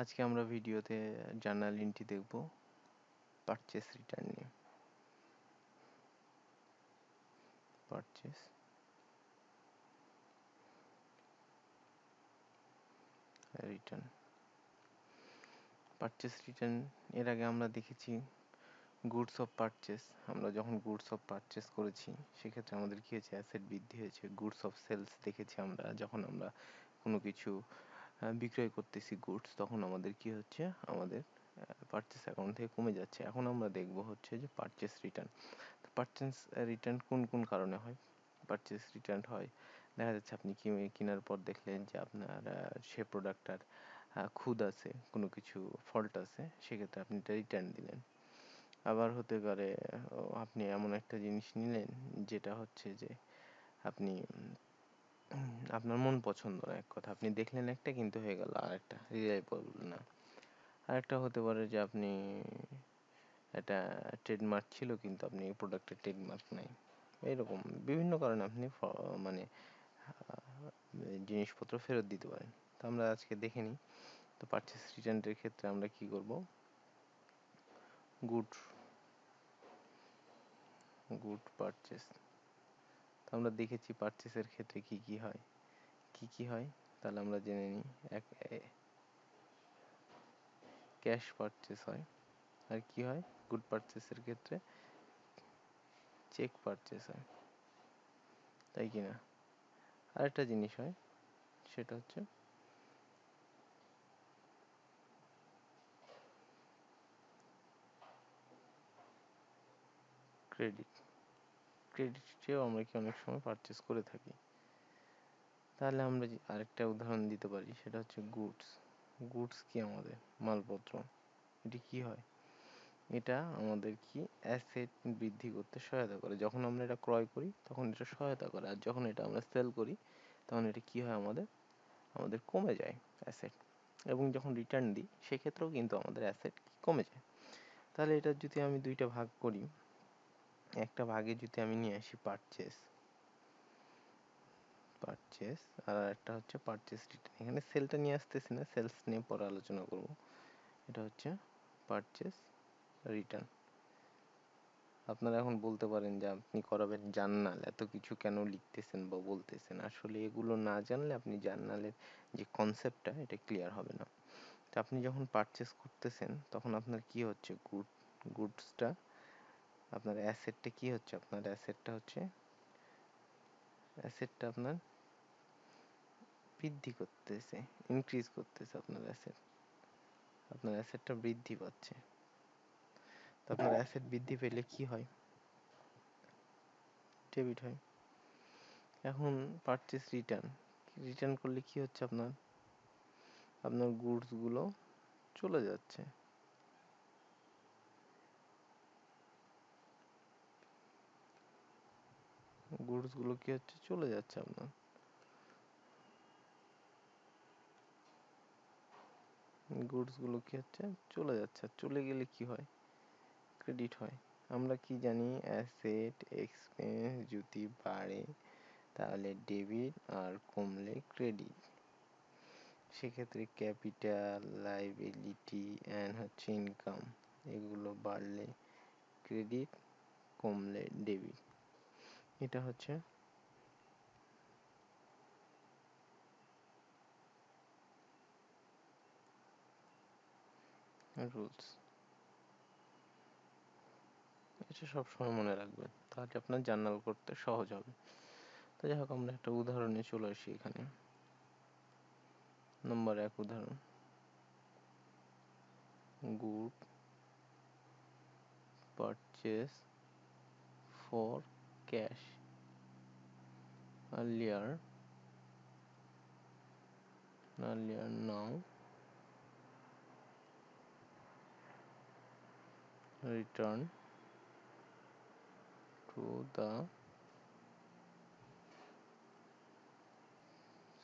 আজকে আমরা ভিডিওতে জার্নাল এন্ট্রি দেখব পারচেস রিটার্ন নিয়ে। পারচেস রিটার্ন এর আগে আমরা দেখেছি গুডস অফ পারচেস। আমরা যখন গুডস অফ পারচেস করেছি সেক্ষেত্রে আমাদের কি হয়েছে, অ্যাসেট বৃদ্ধি হয়েছে। গুডস অফ সেলস দেখেছি আমরা, যখন আমরা কোনো কিছু বিক্রয় করতেছি গুডস, তখন আমাদের কি হচ্ছে, আমাদের পারচেস অ্যাকাউন্ট থেকে কমে যাচ্ছে। এখন আমরা দেখব হচ্ছে যে পারচেস রিটার্ন। পারচেস রিটার্ন কোন কোন কারণে হয়। পারচেস রিটার্ন হয়, দেখা যাচ্ছে আপনি কেনার পর দেখলেন যে আপনার সে প্রোডাক্টটার খুঁত আছে, কোনো কিছু ফল্ট আছে, সেক্ষেত্রে আপনি এটা রিটার্ন দিলেন। আবার হতে পারে আপনি এমন একটা জিনিস নিলেন যেটা হচ্ছে যে আপনি আপনার মন পছন্দ না, এক কথা আপনি দেখলেন একটা কিন্তু হয়ে গেল আরেকটা, রিলায়েবল না। আরেকটা হতে পারে যে আপনি একটা ট্রেডমার্ক ছিল কিন্তু আপনি প্রোডাক্টের ট্রেডমার্ক নাই। এরকম বিভিন্ন কারণে আপনি মানে জিনিসপত্র ফেরত দিতে পারেন। তো আমরা আজকে দেখে নিই। তো পারচেস রিটার্নের ক্ষেত্রে আমরা কি করব, গুড পারচেস। তো আমরা দেখেছি পারচেসের ক্ষেত্রে কি কি হয়, তাহলে আমরা জেনে নিই। ক্যাশ পারচেস হয়, আর কি হয় গুড পারচেসের ক্ষেত্রে, চেক পারচেস হয়, তাই কি না? আরেকটা জিনিস হয়, সেটা হচ্ছে ক্রেডিটেও আমরা কি অনেক সময় পারচেস করে থাকি। তাহলে আমরা আরেকটা উদাহরণ দিতে পারি, সেটা হচ্ছে গুডস কি আমাদের মালপত্র। এটি কি হয়, এটা আমাদের কি অ্যাসেট বৃদ্ধি করতে সহায়তা করে। যখন আমরা এটা ক্রয় করি তখন এটা সহায়তা করে, আর যখন এটা আমরা সেল করি তখন এটা কি হয়, আমাদের কমে যায় অ্যাসেট। এবং যখন রিটার্ন দিই সেক্ষেত্রেও কিন্তু আমাদের অ্যাসেট কমে যায়। তাহলে এটা যদি আমি দুইটা ভাগ করি, একটা ভাগে যদি আমি নিয়ে আসি পারচেস, আর একটা হচ্ছে পারচেস রিটার্ন। এখানে সেলটা নিয়ে আসতেছি না, সেলস নিয়ে পরে আলোচনা করব। এটা হচ্ছে পারচেস রিটার্ন। আপনারা এখন বলতে পারেন যে আপনি করাবেন জার্নাল, এত কিছু কেন লিখতেছেন বা বলতেছেন। আসলে এগুলো না জানলে আপনি জার্নালের যে কনসেপ্টটা, এটা ক্লিয়ার হবে না। তো আপনি যখন পারচেস করতেছেন তখন আপনার কি হচ্ছে, গুডসটা আপনার অ্যাসেটটা কি হচ্ছে, আপনার অ্যাসেটটা আপনার বৃদ্ধি করতেছে, ইনক্রিজ করতেছে। আপনার অ্যাসেটটা বৃদ্ধি পাচ্ছে। তো আপনার অ্যাসেট বৃদ্ধি পেলে কি হয়, ডেবিট হয়। এখন পারচেস রিটার্ন করলে কি হচ্ছে, আপনার গুডসগুলো চলে যাচ্ছে। গুডসগুলো কি হচ্ছে, চলে যাচ্ছে আপনার। গুডসগুলো কি হচ্ছে, চলে যাচ্ছে। চলে গেলে কি হয়, ক্রেডিট হয়। আমরা কি জানি, অ্যাসেট এক্সপেন্স যদি বাড়ে তাহলে ডেবিট, আর কমলে ক্রেডিট। সেক্ষেত্রে ক্যাপিটাল, লাইবিলিটি অ্যান্ড হচ্ছে ইনকাম, এগুলো বাড়লে ক্রেডিট, কমলে ডেবিট। এটা হচ্ছে রুলস। এটা সবসময় মনে রাখবেন, তাহলে আপনার জার্নাল করতে সহজ হবে। তো যাই হোক, আমরা একটা উদাহরণে চলে আসি। এখানে নম্বর 1 উদাহরণ, good purchase for cash earlier now return to the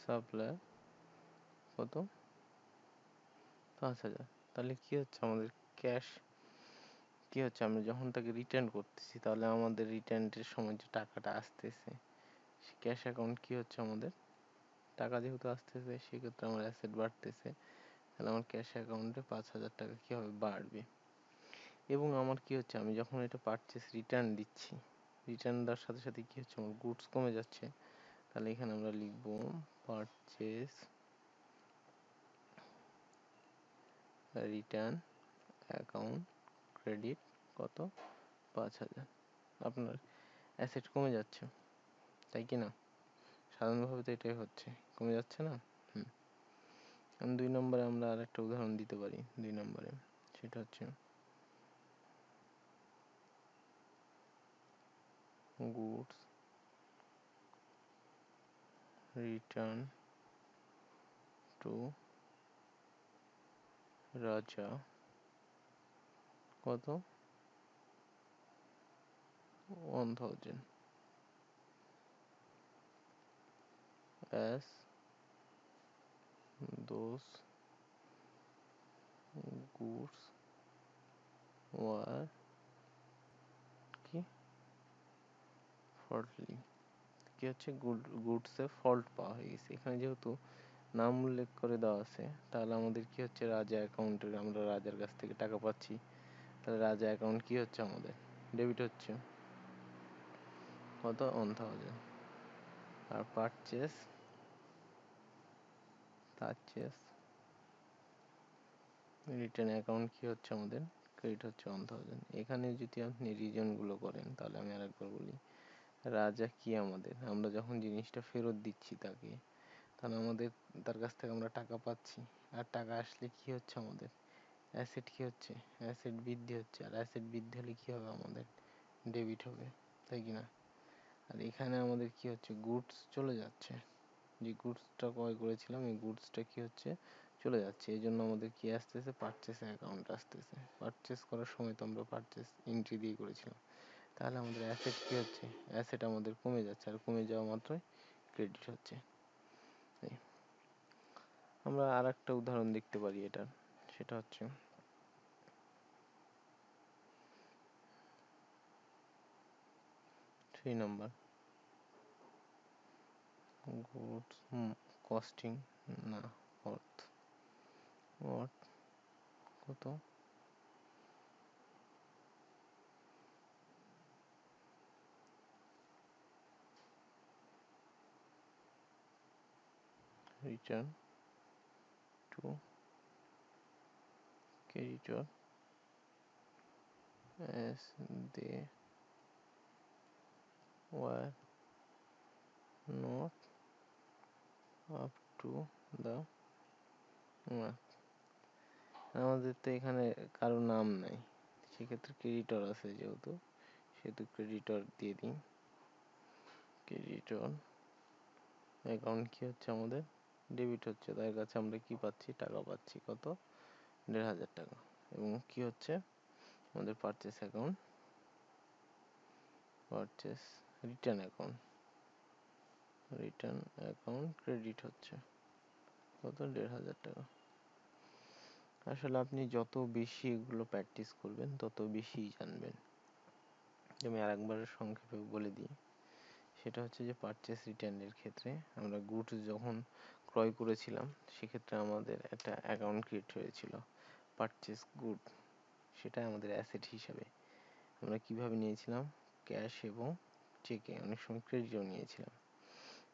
supplier কত, 5,000। তাহলে কি হচ্ছে, আমাদের ক্যাশ কি হচ্ছে, আমরা যখন তাকে রিটার্ন করতেছি তাহলে আমাদের রিটার্নের সময় যে টাকাটা আসতেছে, সে ক্যাশ অ্যাকাউন্ট কি হচ্ছে, আমাদের টাকা যেহেতু আসতেছে সেক্ষেত্রে আমার অ্যাসেট বাড়তেছে। তাহলে আমার ক্যাশ অ্যাকাউন্টে 5,000 টাকা কি হবে, বাড়বে। এবং আমার কি হচ্ছে, আমি যখন এটা পারচেস রিটার্ন দিচ্ছি, রিটার্ন দেওয়ার সাথে সাথে কি হচ্ছে, আমার গুডস কমে যাচ্ছে। তাহলে এখানে আমরা লিখব পারচেস রিটার্ন অ্যাকাউন্ট ক্রেডিট কত, 5,000। আপনার অ্যাসেট কমে যাচ্ছে, তাই কি না? সাধারণভাবে তো এটাই হচ্ছে, কমে যাচ্ছে না? হুম। 2 নম্বরে আমরা আরেকটা উদাহরণ দিতে পারি। 2 নম্বরে সেটা হচ্ছে গুডস রিটার্ন টু রাজা কত, 1,000 as those goods were কি faulty। কি হচ্ছে, গুডসে ফল্ট পাওয়া হয়ে গেছে। এখানে যেহেতু নাম উল্লেখ করে দেওয়া আছে, তাহলে আমাদের কি হচ্ছে, রাজা অ্যাকাউন্টের, আমরা রাজার কাছ থেকে টাকা পাচ্ছি। তাহলে রাজা অ্যাকাউন্ট কি হচ্ছে, আমাদের ডেবিট হচ্ছে কত, 1,000। আর পারচেস রিটার্ন অ্যাকাউন্ট কি হচ্ছে, আমাদের ক্রেডিট হচ্ছে 1,000। এখানে যদি আপনি রিজন গুলো করেন, তাহলে আমি আরেকবার বলি, রাজা কি আমাদের, আমরা যখন জিনিসটা ফেরত দিচ্ছি তাকে, তাহলে আমাদের তার কাছ থেকে আমরা টাকা পাচ্ছি। আর টাকা আসলে কি হচ্ছে, আমাদের অ্যাসেট কি হচ্ছে, অ্যাসেট বৃদ্ধি হচ্ছে। আর অ্যাসেট বৃদ্ধি হলে কি হবে, আমাদের ডেবিট হবে, তাই কি না? আর এখানে আমাদের কি হচ্ছে, গুডস চলে যাচ্ছে, যে গুডসটা ক্রয় করেছিলাম এই গুডসটা কি হচ্ছে, চলে যাচ্ছে। এই জন্য আমাদের কি আসতেছে, পারচেস অ্যাকাউন্ট আসতেছে। পারচেস করার সময় তো আমরা পারচেস এন্ট্রি দিয়ে করেছিলাম। তাহলে আমাদের অ্যাসেট কি হচ্ছে, অ্যাসেট আমাদের কমে যাচ্ছে, আর কমে যাওয়া মাত্রই ক্রেডিট হচ্ছে। আমরা আর একটা উদাহরণ দেখতে পারি এটার, সেটা হচ্ছে 3 নাম্বার, গুডস কস্টিং না অর্থ কত, return to creditor as they were not up to the mark। আমাদের তো এখানে কারো নাম নাই, সেক্ষেত্রে ক্রেডিটর আছে যেহেতু, সেহেতু ক্রেডিটর দিয়ে দিই। ক্রেডিটর অ্যাকাউন্ট কি হচ্ছে, আমাদের ডেবিট হচ্ছে। তার কাছে আমরা কি পাচ্ছি, টাকা পাচ্ছি কত, 1,500 টাকা। এবং কি হচ্ছে, আমাদের purchase account, purchase return account credit হচ্ছে কত, 1,500 টাকা। আসলে আপনি যত বেশি এগুলো প্র্যাকটিস করবেন তত বেশি জানবেন। আমি আরেকবার সংক্ষেপে বলে দিই, সেটা হচ্ছে যে পারচেস রিটার্নের ক্ষেত্রে আমরা গুডস যখন ক্রয় করেছিলাম, সেক্ষেত্রে আমাদের একটা অ্যাকাউন্ট ক্রিয়েট হয়েছিল পারচেস গুড, সেটা আমাদের অ্যাসেট হিসাবে আমরা কিভাবে নিয়েছিলাম, ক্যাশ এবং চেকে, অনেক সময় ক্রেডিটও নিয়েছিলাম।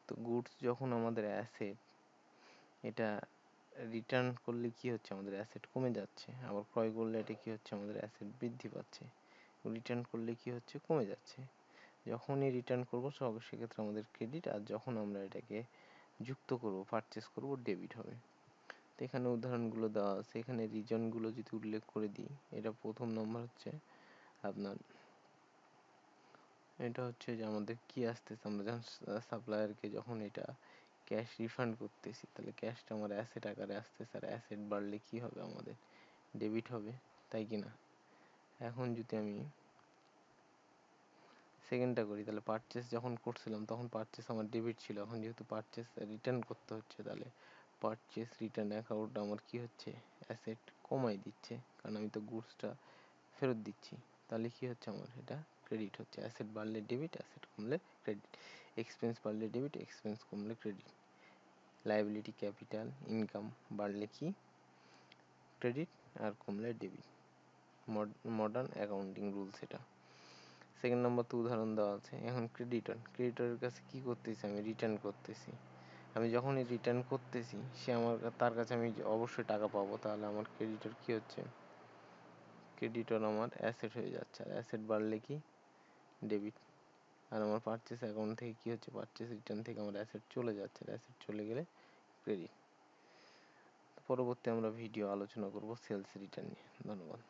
তো গুডস যখন আমাদের অ্যাসেট, এটা রিটার্ন করলে কি হচ্ছে, আমাদের অ্যাসেট কমে যাচ্ছে। আবার ক্রয় করলে এটা কি হচ্ছে, আমাদের অ্যাসেট বৃদ্ধি পাচ্ছে। রিটার্ন করলে কি হচ্ছে, কমে যাচ্ছে। যখনই রিটার্ন করবো সেক্ষেত্রে আমাদের ক্রেডিট, আর যখন আমরা এটাকে যুক্ত করব, পারচেস করব, ডেবিট হবে। তো এখানে উদাহরণগুলো দেওয়া আছে, এখানে রিজনগুলো যদি উল্লেখ করে দিই, এটা প্রথম নম্বর হচ্ছে আপনার, এটা হচ্ছে যে আমাদের কি আসতেছে, আমরা যখন সাপ্লায়ারকে যখন এটা ক্যাশ রিফান্ড করতেছি, তাহলে ক্যাশটা আমার অ্যাসেট আকারে আসতেছে। আর অ্যাসেট বাড়লে কি হবে, আমাদের ডেবিট হবে, তাই কি না? এখন যদি আমি সেকেন্ডটা করি, তাহলে পারচেস যখন করছিলাম তখন পারচেস আমার ডেবিট ছিল। এখন যেহেতু পারচেস রিটার্ন করতে হচ্ছে, তাহলে পারচেস রিটার্ন অ্যাকাউন্ট আমার কি হচ্ছে, অ্যাসেট কমাই দিচ্ছে, কারণ আমি তো গুডসটা ফেরত দিচ্ছি। তাহলে কি হচ্ছে, আমার এটা ক্রেডিট হচ্ছে। অ্যাসেট বাড়লে ডেবিট, অ্যাসেট কমলে ক্রেডিট। এক্সপেন্স বাড়লে ডেবিট, এক্সপেন্স কমলে ক্রেডিট। লায়াবিলিটি, ক্যাপিটাল, ইনকাম বাড়লে কি, ক্রেডিট, আর কমলে ডেবিট। মডার্ন অ্যাকাউন্টিং রুলস এটা। সেকেন্ড নাম্বার তো উদাহরণ দেওয়া আছে। এখন ক্রেডিটরের কাছে কি করতেছি, আমি রিটার্ন করতেছি। আমি যখনই রিটার্ন করতেছি সে তার কাছে আমি অবশ্যই টাকা পাবো, তাহলে আমার ক্রেডিটর কি হচ্ছে, ক্রেডিটর আমার অ্যাসেট হয়ে যাচ্ছে। আর অ্যাসেট বাড়লে কি, ডেবিট। আর আমার পারচেস অ্যাকাউন্ট থেকে কি হচ্ছে, পারচেস রিটার্ন থেকে আমার অ্যাসেট চলে যাচ্ছে, অ্যাসেট চলে গেলে ক্রেডিট। পরবর্তী আমরা ভিডিও আলোচনা করব সেলস রিটার্ন নিয়ে। ধন্যবাদ।